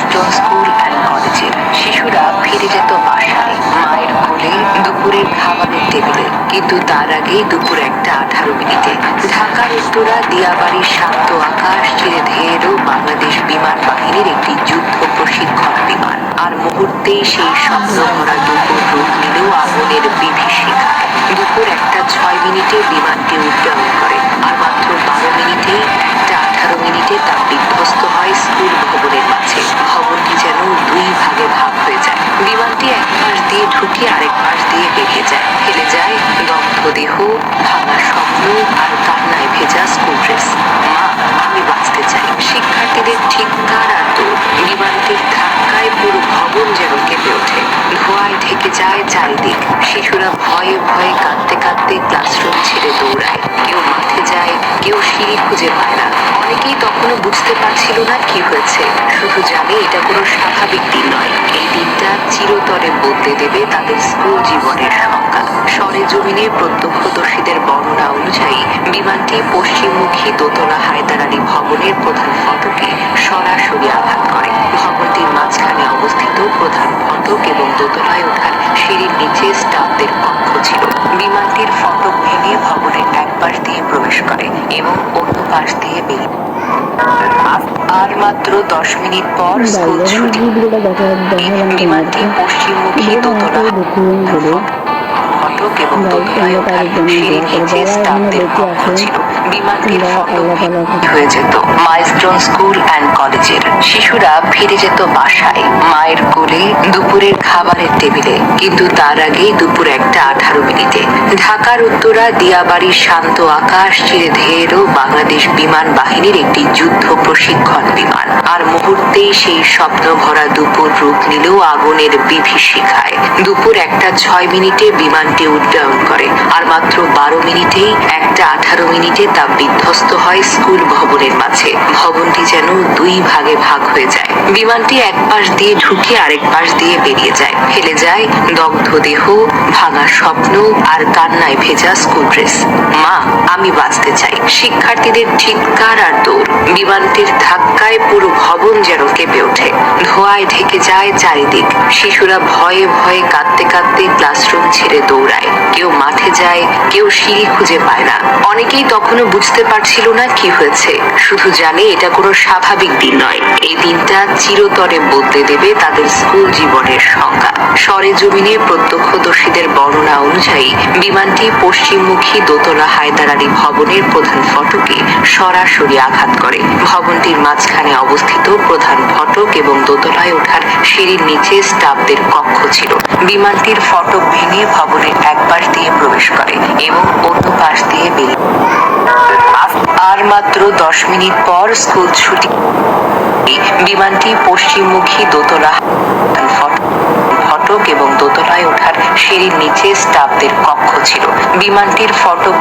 Milestone school and কলেজের শিশুরা ফিরে যেত বাসায় মায়ের কোলে দুপুরের খাবারের টেবিলে, কিন্তু তার আগেই দুপুর 1:18 ঢাকার উত্তরা দিয়াবাড়ির শান্ত আকাশ ছেড়ে ধেয়ে এলো বাংলাদেশ বিমান বাহিনীর একটি যুদ্ধ প্রশিক্ষণ বিমান। আর মুহূর্তেই সেই স্বপ্ন ভরা দুপুর রূপ নিল আগুনের বিভীষিকায়। দুপুর 1:06 বিমানটি উড্ডয়ন করে, আর মাত্র 12 মিনিটেই 1:18 তা বিধ্বস্ত হয় স্কুল ভবনের মাঝে। ভবনটি যেন দুই ভাগে ভাগ হয়ে যায়। বিমানটি এক পাশ দিয়ে ঢুকে আরেক পাশ দিয়ে বেরিয়ে যায়, ফেলে যায় দগ্ধ দেহ, ভাঙা স্বপ্ন আর কান্নায় ভেজা স্কুল ড্রেস। মা, আমি বাঁচতে চাই। শিক্ষার্থীদের চিৎকার আর দৌড়। বিমানটির ধাক্কায় পুরো ভবন যেন কেঁপে ওঠে। ধোঁয়ায় ঢেকে যায় চারিদিক। শিশুরা ভয়ে ভয়ে কাঁদতে কাঁদতে ক্লাসরুম ছেড়ে দৌড়ায়। কেউ মাঠে যায়, কেউ সিঁড়ি খুঁজে পায় না। অনেকেই তখনও বুঝতে পারছিল না কি হয়েছে, শুধু জানে এটা কোনো স্বাভাবিক দিন নয়। এই দিনটা চিরতরে বদলে দেবে তাদের স্কুল জীবনের সংজ্ঞা। সরেজমিনে প্রত্যক্ষদর্শীদের বর্ণনা অনুযায়ী বিমানটি পশ্চিমমুখী দোতলা হায়দার আলী ভবনের প্রধান ফটকে সরাসরি আঘাত করে। ভবনটির মাঝখানে অবস্থিত প্রধান ফটক এবং দোতলায় ওঠার সিঁড়ির নিচে স্টাফদের কক্ষ ছিল। বিমানটির ফটক ভেঙে ভবনের এক পাশ দিয়ে প্রবেশ করে এবং অন্য পাশ দিয়ে বেরিয়ে। আর মাত্র 10 মিনিট পর স্কুল ছুটি। বিমানটি পশ্চিমমুখী দোতলা ফটক এবং দোতলায় ওঠার সিঁড়ির নিচে স্টাফদের কক্ষ ছিল। বিমানটির ফটক হয়ে যেত মাইলস্টোন স্কুল অ্যান্ড কলেজের শিশুরা ফিরে যেত বাসায় মায়ের কোলে দুপুরের খাবারের টেবিলে, কিন্তু তার আগেই দুপুর 1:18 ঢাকার উত্তরা দিয়াবাড়ির শান্ত আকাশ ছেড়ে ধেয়ে এলো বাংলাদেশ বিমান বাহিনীর একটি যুদ্ধ প্রশিক্ষণ বিমান। আর মুহূর্তেই সেই স্বপ্ন ভরা দুপুর রূপ নিল আগুনের বিভীষিকায়। দুপুর 1:06 বিমানটি উড্ডয়ন করে, আর মাত্র 12 মিনিটেই 1:18 তা বিধ্বস্ত হয় স্কুল ভবনের মাঝে। ভবনটি যেন দুই ভাগে ভাগ হয়ে যায়। বিমানটি এক পাশ দিয়ে ঢুকে আরেক পাশ দিয়ে বেরিয়ে যায়, ফেলে যায় দগ্ধ দেহ, ভাঙা স্বপ্ন আর কান্নায় ভেজা স্কুল ড্রেস। মা, আমি বাঁচতে চাই। শিক্ষার্থীদের চিৎকার আর দৌড়। বিমানটির ধাক্কায় পুরো ভবন যেন কেঁপে ওঠে। ধোঁয়ায় ঢেকে যায় চারিদিক। শিশুরা ভয়ে ভয়ে কাঁদতে কাঁদতে ক্লাসরুম ছেড়ে দৌড়ায়। কেউ মাঠে যায়, কেউ সিঁড়ি খুঁজে পায় না। অনেকেই তখনও বুঝতে পারছিল না কি হয়েছে, শুধু জানে এটা কোনো স্বাভাবিক দিন নয়। এই দিনটা চিরতরে বদলে দেবে তাদের স্কুল জীবনের সংজ্ঞা। সরেজমিনে প্রত্যক্ষদর্শীদের বর্ণনা অনুযায়ী বিমানটি পশ্চিমমুখী দোতলা হায়দার আলী ভবনের প্রধান ফটকে সরাসরি আঘাত করে। ভবনটির মাঝখানে অবস্থিত প্রধান ফটক এবং দোতলায় ওঠার সিঁড়ির নিচে স্টাফদের কক্ষ ছিল। বিমানটির ফটক ভেঙে ভবনের এক পাশ দিয়ে প্রবেশ করে এবং অন্য পাশ দিয়ে বেরিয়ে। আর মাত্র 10 মিনিট পর স্কুল ছুটি। বিমানটি পশ্চিমমুখী দোতলা ফটক এবং দোতলায় ওঠার সিঁড়ির নিচে স্টাফদের কক্ষ ছিল। বিমানটির ফটক